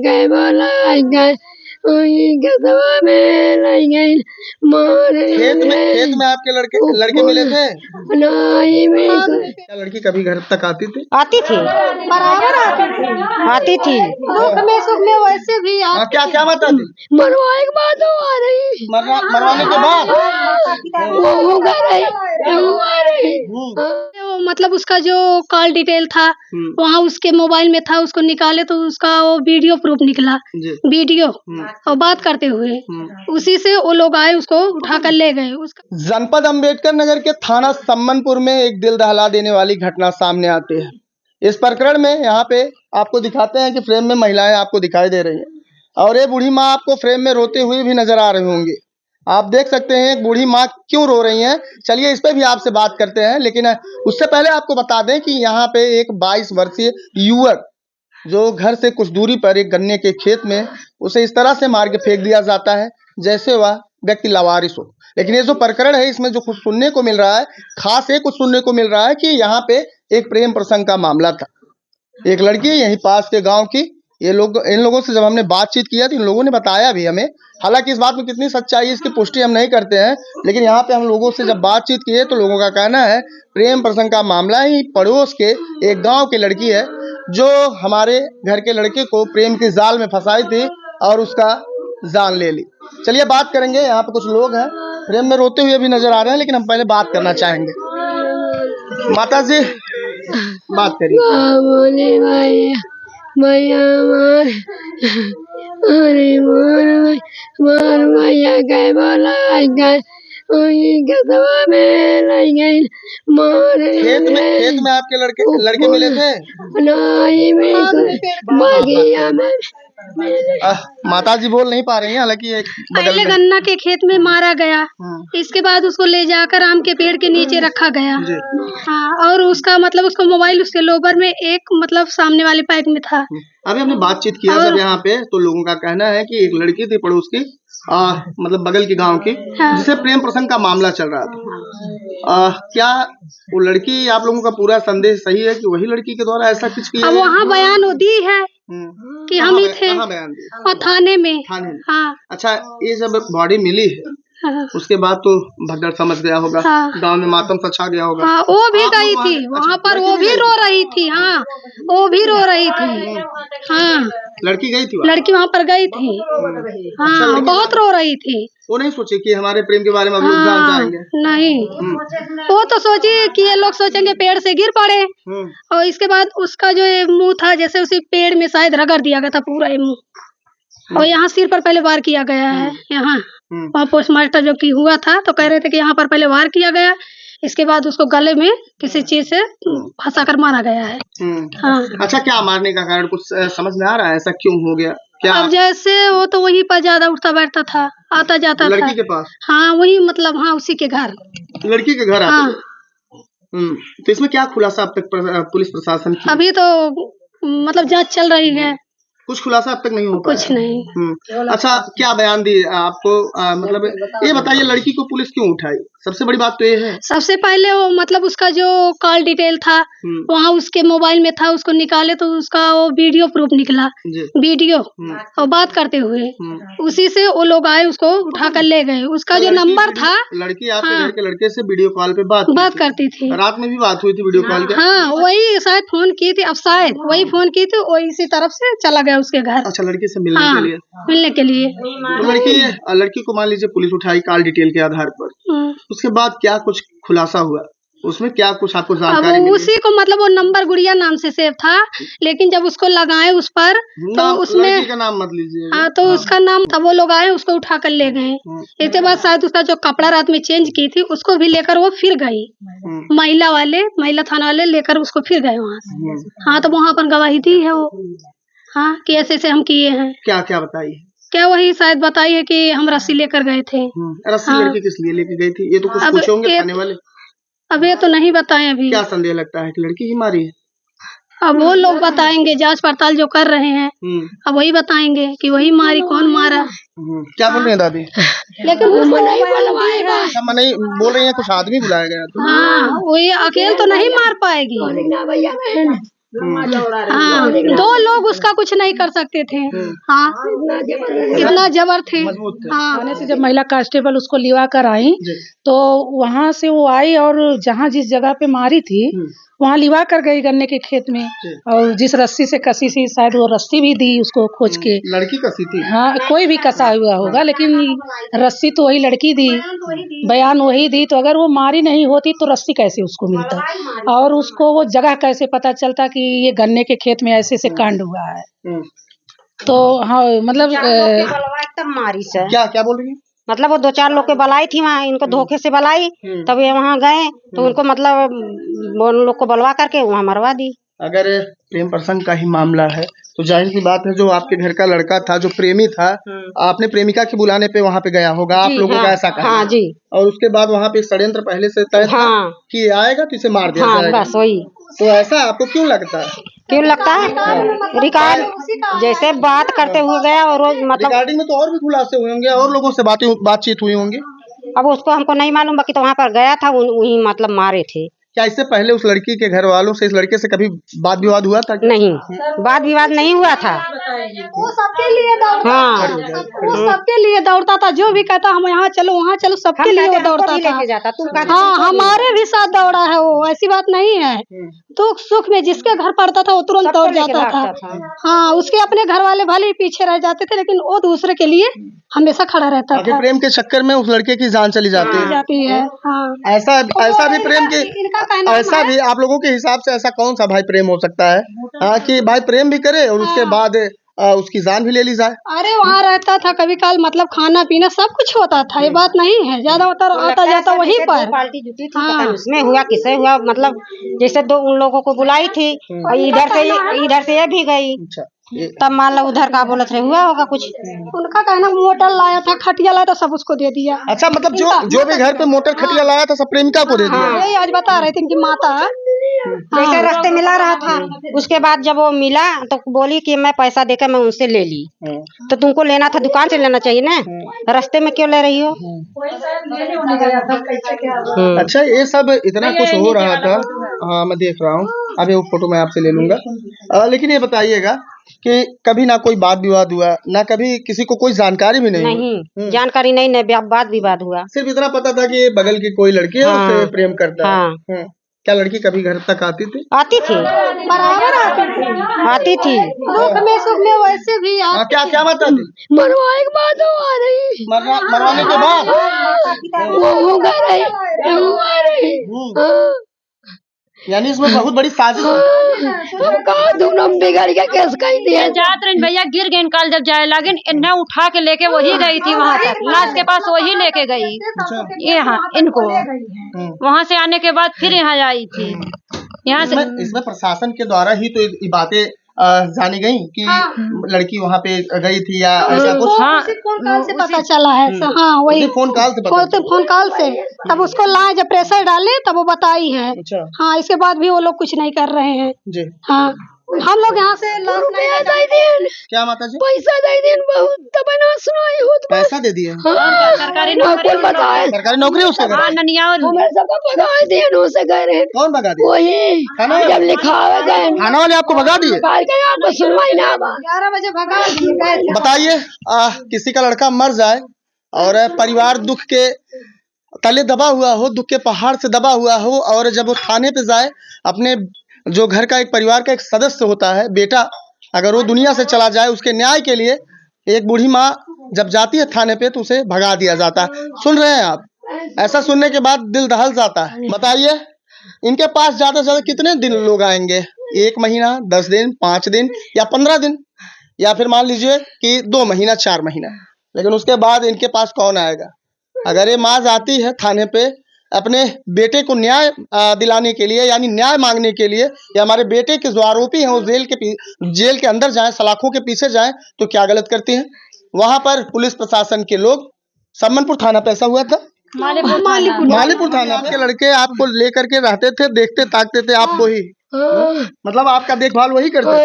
गए बोला गए गदवा में लग गई मारे खेत में आपके लड़के मिले थे? नहीं मेरे को क्या लड़की कभी घर तक आती थी? आती थी, बराबर आती थी दुख में सुख में वैसे भी क्या क्या बात आती? मरवाए के बाद वो आ रही मरवाने के बाद वो होगा रही वो आ रही वो मतलब उसका जो कॉल डिटेल था वहाँ उसके मोबाइल में था, उसको निकाले तो उसका वो वीडियो प्रूफ निकला, वीडियो और बात करते हुए उसी से वो लोग आए उसको उठा कर ले गए। उसका जनपद अंबेडकर नगर के थाना सम्मनपुर में एक दिल दहला देने वाली घटना सामने आती है। इस प्रकरण में यहाँ पे आपको दिखाते हैं कि फ्रेम में महिलाएं आपको दिखाई दे रही हैं और ये बूढ़ी माँ आपको फ्रेम में रोते हुए भी नजर आ रही होंगी। आप देख सकते हैं बूढ़ी माँ क्यों रो रही हैं। चलिए इस पे भी आपसे बात करते हैं, लेकिन उससे पहले आपको बता दें कि यहाँ पे एक 22 वर्षीय युवक जो घर से कुछ दूरी पर एक गन्ने के खेत में उसे इस तरह से मार के फेंक दिया जाता है जैसे वह व्यक्ति लावारिस हो। लेकिन ये जो प्रकरण है इसमें जो कुछ सुनने को मिल रहा है, खास ये कुछ सुनने को मिल रहा है कि यहाँ पे एक प्रेम प्रसंग का मामला था। एक लड़की यहीं पास के गांव की, इन लोगों से जब हमने बातचीत किया तो इन लोगों ने बताया भी हमें, हालांकि इस बात में कितनी सच्चाई है इसकी पुष्टि हम नहीं करते हैं, लेकिन यहाँ पे हम लोगों से जब बातचीत किए तो लोगों का कहना है प्रेम प्रसंग का मामला ही पड़ोस के एक गाँव की लड़की है जो हमारे घर के लड़के को प्रेम के जाल में फंसाई थी और उसका जान ले ली। चलिए बात करेंगे, यहाँ पे कुछ लोग हैं प्रेम में रोते हुए भी नजर आ रहे हैं, लेकिन हम पहले बात करना चाहेंगे। माता जी बात करिए। बोले भैया मार अरे मार भैया गए बोला गए गदवा में लग गई मारे खेत में आपके लड़के मिले थे? नहीं मेरे को बगिया में माता जी बोल नहीं पा रही हैं, हालांकि एक पहले गन्ना के खेत में मारा गया, इसके बाद उसको ले जाकर आम के पेड़ के नीचे रखा गया। हाँ, और उसका मतलब उसको मोबाइल उसके लोबर में एक मतलब सामने वाले पाइप में था। अभी हमने बातचीत किया सब यहाँ पे, तो लोगों का कहना है कि एक लड़की थी पड़ोस की, मतलब बगल के गांव की, जिसे प्रेम प्रसंग का मामला चल रहा था। क्या वो लड़की, आप लोगों का पूरा संदेह सही है कि वही लड़की के द्वारा ऐसा कुछ किया? वहाँ बयान दी है कि हम ही थे। कहाँ बयान दिया? और थाने में। हाँ। अच्छा, ये जब बॉडी मिली है उसके बाद तो भगदड़ समझ गया होगा, गांव में मातम सा छा गया होगा। वो भी गई थी वहाँ पर, वो भी रो रही थी। हाँ, वो भी रो रही थी। हाँ, लड़की गई थी, लड़की वहाँ पर गई थी। हाँ, बहुत रो रही थी। वो नहीं सोचे कि हमारे प्रेम के बारे में अब लोग जान जाएंगे? नहीं, वो तो सोची कि ये लोग सोचेंगे पेड़ से गिर पड़े, और इसके बाद उसका जो ये मुंह था जैसे उसी पेड़ में शायद रगड़ दिया गया था पूरा ये मुंह, और यहाँ सिर पर पहले वार किया गया है। यहाँ वहाँ पोस्टमार्टम जो की हुआ था तो कह रहे थे कि यहाँ पर पहले वार किया गया, इसके बाद उसको गले में किसी चीज से फंसा कर मारा गया है। हाँ। अच्छा, क्या मारने का कारण कुछ समझ में आ रहा है? ऐसा क्यों हो गया? क्या अब जैसे वो तो वहीं पर ज्यादा उठता बैठता था, आता जाता था लड़की के पास? हाँ, वही मतलब हाँ, उसी के घर, लड़की के घर आता था। तो इसमें क्या खुलासा अब तक पुलिस प्रशासन की? अभी तो मतलब जांच चल रही है, कुछ खुलासा अब तक नहीं हो पाया? कुछ नहीं। अच्छा, क्या बयान दिए आपको? मतलब ये बताइए लड़की को पुलिस क्यों उठाई? सबसे बड़ी बात तो ये है, सबसे पहले वो मतलब उसका जो कॉल डिटेल था वहाँ उसके मोबाइल में था, उसको निकाले तो उसका वो वीडियो प्रूफ निकला, वीडियो और बात करते हुए उसी से वो लोग आए उसको उठा कर ले गए। उसका जो नंबर था, लड़की आपके घर के लड़के से वीडियो कॉल पे बात करती थी। रात में भी बात हुई थी वीडियो कॉल पे? हाँ, वही शायद फोन की थी, अब शायद वही फोन की थी, वही इसी तरफ से चला गया उसके घर। अच्छा, लड़की से मिलने के लिए? मिलने के लिए। तो लड़की को मान लीजिए पुलिस उठाई कॉल डिटेल के आधार पर, उसके बाद क्या कुछ खुलासा हुआ? उसमें क्या कुछ आपको जानकारी मिली? उसी को मतलब वो नंबर गुड़िया नाम से सेव था, लेकिन जब उसको लगाए उस पर तो उसमें लड़की का नाम मत लीजिए। हाँ, तो उसका नाम तब वो लोग आए उसको उठा कर ले गए। इसके बाद शायद उसका जो कपड़ा रात में चेंज की थी उसको भी लेकर वो फिर गई, महिला थाना वाले लेकर उसको फिर गए वहाँ से। हाँ, तो वहाँ पर गवाही दी है वो, हाँ, कि ऐसे हम किए हैं। क्या क्या बताई? क्या वही शायद बताई है कि हम रस्सी लेकर गए थे। रस्सी लड़की किस लिए लेके गई थी? ये तो कुछ पूछोगे थाने वाले? अब ये तो नहीं बताएं अभी। क्या संदेह लगता है कि लड़की ही मारी है? अब वो लोग बताएंगे, जांच पड़ताल जो कर रहे हैं अब वही बताएंगे कि वही मारी, कौन मारा। क्या बोल रही है दादी? लेकिन नहीं बोल रही है, कुछ आदमी बुलाया गया था। हाँ, वही अकेले तो नहीं मार पाएगी। हाँ, दो लोग उसका कुछ नहीं कर सकते थे। हाँ, इतना जबर थे। मजबूत थे। हाँ, थाने से जब महिला कांस्टेबल उसको लिवा कर आई जी। तो वहां से वो आई और जहाँ जिस जगह पे मारी थी वहाँ लिवा कर गई गन्ने के खेत में, और जिस रस्सी से कसी थी शायद वो रस्सी भी दी उसको खोज के। लड़की कसी थी। हाँ, कोई भी कसा हुआ होगा लेकिन रस्सी तो वही लड़की दी, बयान वही दी। तो अगर वो मारी नहीं होती तो रस्सी कैसे उसको मिलता, और उसको वो जगह कैसे पता चलता कि ये गन्ने के खेत में ऐसे से कांड हुआ है। तो हाँ, मतलब तब मारी से क्या क्या बोल रही है? मतलब वो 2-4 लोग के बलाई थी वहाँ, इनको धोखे से बलाई, तब ये वहाँ गए तो उनको मतलब वो उन लोग को बलवा करके वहाँ मरवा दी। अगर प्रेम प्रसंग का ही मामला है तो जाहिर सी बात है, जो आपके घर का लड़का था, जो प्रेमी था, आपने प्रेमिका के बुलाने पे वहाँ पे गया होगा, आप लोगों का ऐसा कहा। हाँ जी। और उसके बाद वहाँ पे षड्यंत्र पहले से तय था हाँ। कि ये आएगा तो इसे मार दिया हाँ, जाएगा। बस वही। तो ऐसा आपको क्यों लगता है? क्यों लगता है? रिकॉर्ड जैसे बात करते हुए गया और रोज मतलब रिकॉर्डिंग में तो और भी खुलासे हुए होंगे और लोगों से बातचीत हुई होंगी। अब उसको हमको नहीं मालूम, बाकी तो वहाँ पर गया था, वही मतलब मारे थे। क्या इससे पहले उस लड़की के घर वालों से इस लड़के से कभी वाद विवाद हुआ था? नहीं, वाद विवाद नहीं हुआ था। वो सबके लिए दौड़ता हाँ। था, वो सबके लिए दौड़ता था। जो भी कहता हम यहाँ चलो वहाँ चलो, सबके लिए वो दौड़ता था। लेके जाता तुम कहते हाँ, हमारे भी साथ दौड़ा है वो, ऐसी बात नहीं है। दुख सुख में जिसके घर पड़ता था वो तुरंत दौड़ जाता था। हाँ, उसके अपने घर वाले भले ही पीछे रह जाते थे लेकिन वो दूसरे के लिए हमेशा खड़ा रहता था। प्रेम के चक्कर में उस लड़के की जान चली जाती है। हाँ, ऐसा भी प्रेम के इनका कहना ऐसा भी आप लोगों के हिसाब से ऐसा कौन सा भाई प्रेम हो सकता है कि भाई प्रेम भी करे और उसके बाद उसकी जान भी ले ली जाए? अरे वहाँ रहता था कभी काल, मतलब खाना पीना सब कुछ होता था, ये बात नहीं है। ज्यादातर आता जाता वहीं पर। पार्टी जुटी थी, पता नहीं उसमें हुआ किसे हुआ, मतलब जैसे दो उन लोगों को बुलाई थी और इधर से ये भी गई, तब मान लो उधर का बोलत रहे हुआ होगा कुछ। उनका कहना मोटर लाया था, खटिया लाया था, सब उसको दे दिया। अच्छा, मतलब जो भी घर पे मोटर खटिया लाया था सब प्रेमिका को दे दिया। यही आज बता रहे थे इनकी माता। जैसे रास्ते मिला रहा था, उसके बाद जब वो मिला तो बोली कि मैं पैसा देकर मैं उनसे ले ली। तो तुमको लेना था दुकान से लेना चाहिए ना, रास्ते में क्यों ले रही हो? अच्छा, ये सब इतना कुछ हो रहा था। हाँ, मैं देख रहा हूँ, अभी वो फोटो मैं आपसे ले लूंगा। लेकिन ये बताइएगा कि कभी ना कोई वाद विवाद हुआ, ना कभी किसी को कोई जानकारी भी नहीं, जानकारी नहीं, वाद विवाद हुआ। सिर्फ इतना पता था कि ये बगल की कोई लड़की है, उससे प्रेम करता है। क्या लड़की कभी घर तक आती थी? आती थी, बराबर आती थी। दुख में सुख में वैसे भी क्या बता थी? मरवाए के बाद वो आ रही, मरवाने के बाद वो आ रही। यानी इसमें बहुत बड़ी साजिश है। दोनों बिगड़ के केस कही दिए। जात रही भैया, गिर गई कल जब जाए लगे इन्हें उठा के लेके वही गई थी वहाँ तक, लाश के पास वही लेके गई यहाँ इनको। वहाँ से आने के बाद फिर यहाँ आई थी। यहाँ से इसमें प्रशासन के द्वारा ही तो ये बातें जानी गई कि लड़की वहाँ पे गई थी या ऐसा कुछ। हाँ, फोन कॉल से पता चला है। हाँ, वही फोन कॉल से तब उसको लाए, जब प्रेशर डाले तब वो बताई है। अच्छा। हाँ, इसके बाद भी वो लोग कुछ नहीं कर रहे हैं जी। हाँ, हम लोग यहाँ से क्या माता जी? पैसा दे दिन बहुत तबना सुनाई हो तो पैसा दे दिए? सरकारी नौकरी बताए, सरकारी नौकरी उसके घर? हमें सबको भगा दिए से गए रहे। कौन भगा दिया? वही जब लिखावे गए, थाना वाले आपको भगा दिए? आपको सुनवाई ना। 11 बजे भगा दिए। बताइए, किसी का लड़का मर जाए और परिवार दुख के तले दबा हुआ हो, दुख के पहाड़ से दबा हुआ हो, और जब वो थाने पे जाए, अपने जो घर का एक परिवार का एक सदस्य होता है, बेटा, अगर वो दुनिया से चला जाए, उसके न्याय के लिए एक बूढ़ी माँ जब जाती है थाने पे तो उसे भगा दिया जाता है। सुन रहे हैं आप? ऐसा सुनने के बाद दिल दहल जाता है। बताइए, इनके पास ज्यादा से ज्यादा कितने दिन लोग आएंगे? 1 महीना, 10 दिन, 5 दिन या 15 दिन, या फिर मान लीजिए कि 2 महीना, 4 महीना, लेकिन उसके बाद इनके पास कौन आएगा? अगर ये माँ जाती है थाने पे अपने बेटे को न्याय दिलाने के लिए, यानी न्याय मांगने के लिए, या हमारे बेटे के जो आरोपी हैं वो जेल के अंदर जाएं, सलाखों के पीछे जाएं, तो क्या गलत करती हैं? वहां पर पुलिस प्रशासन के लोग, सम्मनपुर थाना पे ऐसा हुआ था, मालीपुर थाना के लड़के आपको लेकर के रहते थे, देखते ताकते थे आपको ही, मतलब आपका देखभाल वही करते थे।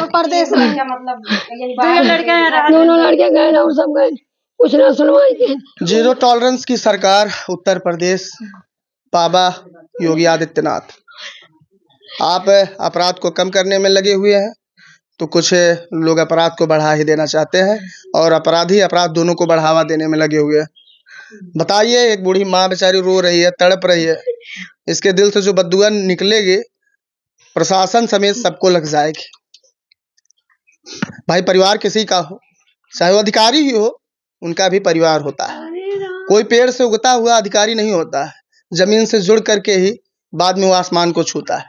परदेश दोनों लड़के गए और सब गए, कुछ ना सुनवाई की। जीरो टॉलरेंस की सरकार उत्तर प्रदेश बाबा योगी आदित्यनाथ। आप अपराध को कम करने में लगे हुए हैं, तो कुछ लोग अपराध को बढ़ा ही देना चाहते हैं और अपराधी अपराध दोनों को बढ़ावा देने में लगे हुए हैं। बताइए, एक बूढ़ी माँ बेचारी रो रही है, तड़प रही है, इसके दिल से जो बद्दुआ निकलेगी प्रशासन समेत सबको लग जाएगी। भाई परिवार किसी का हो, चाहे वो अधिकारी ही हो, उनका भी परिवार होता है। कोई पेड़ से उगता हुआ अधिकारी नहीं होता है, जमीन से जुड़ करके ही बाद में वो आसमान को छूता है।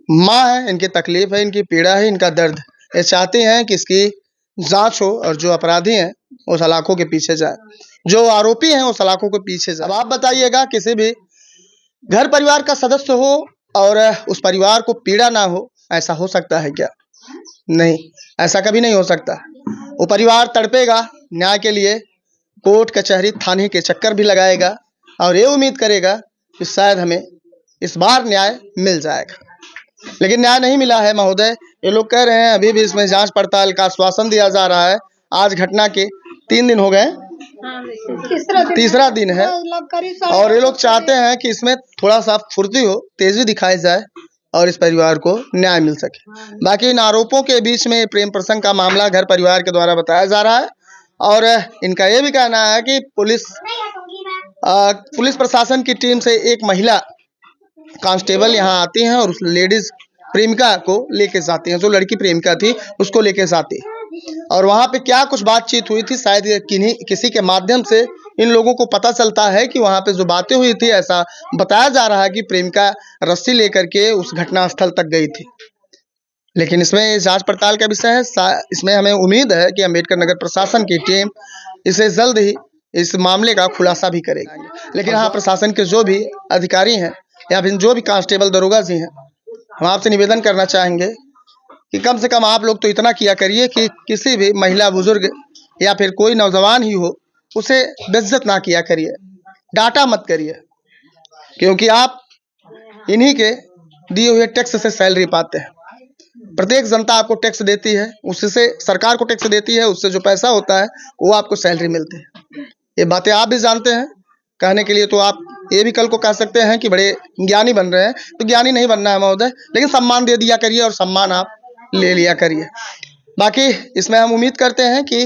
माँ है, इनकी तकलीफ है, इनकी पीड़ा है, इनका दर्द। ये चाहते हैं कि इसकी जांच हो और जो अपराधी हैं वो सलाखों के पीछे जाए, जो आरोपी हैं वो सलाखों के पीछे जाए। अब आप बताइएगा, किसी भी घर परिवार का सदस्य हो और उस परिवार को पीड़ा ना हो, ऐसा हो सकता है क्या? नहीं, ऐसा कभी नहीं हो सकता। वो परिवार तड़पेगा न्याय के लिए, कोर्ट कचहरी थाने के चक्कर भी लगाएगा और ये उम्मीद करेगा कि शायद हमें इस बार न्याय मिल जाएगा, लेकिन न्याय नहीं मिला है महोदय। ये लोग कह रहे हैं अभी भी इसमें जांच पड़ताल का आश्वासन दिया जा रहा है। आज घटना के 3 दिन हो गए, तीसरा दिन है और ये लोग चाहते हैं कि इसमें थोड़ा सा फुर्ती हो, तेजी दिखाई जाए और इस परिवार को न्याय मिल सके। बाकी इन आरोपों के बीच में प्रेम प्रसंग का मामला घर परिवार के द्वारा बताया जा रहा है और इनका ये भी कहना है कि पुलिस प्रशासन की टीम से एक महिला कांस्टेबल यहाँ आती हैं और उस लेडीज प्रेमिका को लेके जाती हैं, जो लड़की प्रेमिका थी उसको लेके जाती है। और वहाँ पे क्या कुछ बातचीत हुई थी, शायद किसी के माध्यम से इन लोगों को पता चलता है कि वहाँ पे जो बातें हुई थी, ऐसा बताया जा रहा है कि प्रेमिका रस्सी लेकर के उस घटना स्थल तक गई थी। लेकिन इसमें जांच पड़ताल का विषय है। इसमें हमें उम्मीद है कि अम्बेडकर नगर प्रशासन की टीम इसे जल्द ही इस मामले का खुलासा भी करेगी। लेकिन हाँ, प्रशासन के जो भी अधिकारी हैं या फिर जो भी कांस्टेबल दरोगा जी हैं, हम आपसे निवेदन करना चाहेंगे कि कम से कम आप लोग तो इतना किया करिए कि किसी भी महिला, बुजुर्ग या फिर कोई नौजवान ही हो, उसे बेइज्जत ना किया करिए, डांटा मत करिए, क्योंकि आप इन्हीं के दिए हुए टैक्स से सैलरी पाते हैं। प्रत्येक जनता आपको टैक्स देती है, उससे सरकार को टैक्स देती है, उससे जो पैसा होता है वो आपको सैलरी मिलती है। ये बातें आप भी जानते हैं। कहने के लिए तो आप ये भी कल को कह सकते हैं कि बड़े ज्ञानी बन रहे हैं, तो ज्ञानी नहीं बनना है महोदय, लेकिन सम्मान दे दिया करिए और सम्मान आप ले लिया करिए। बाकी इसमें हम उम्मीद करते हैं कि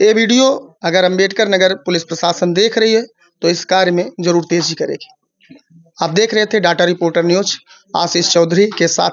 ये वीडियो अगर अम्बेडकर नगर पुलिस प्रशासन देख रही है तो इस कार्य में जरूर तेजी करेगी। आप देख रहे थे data reporter news Ashish Chaudhary के साथ।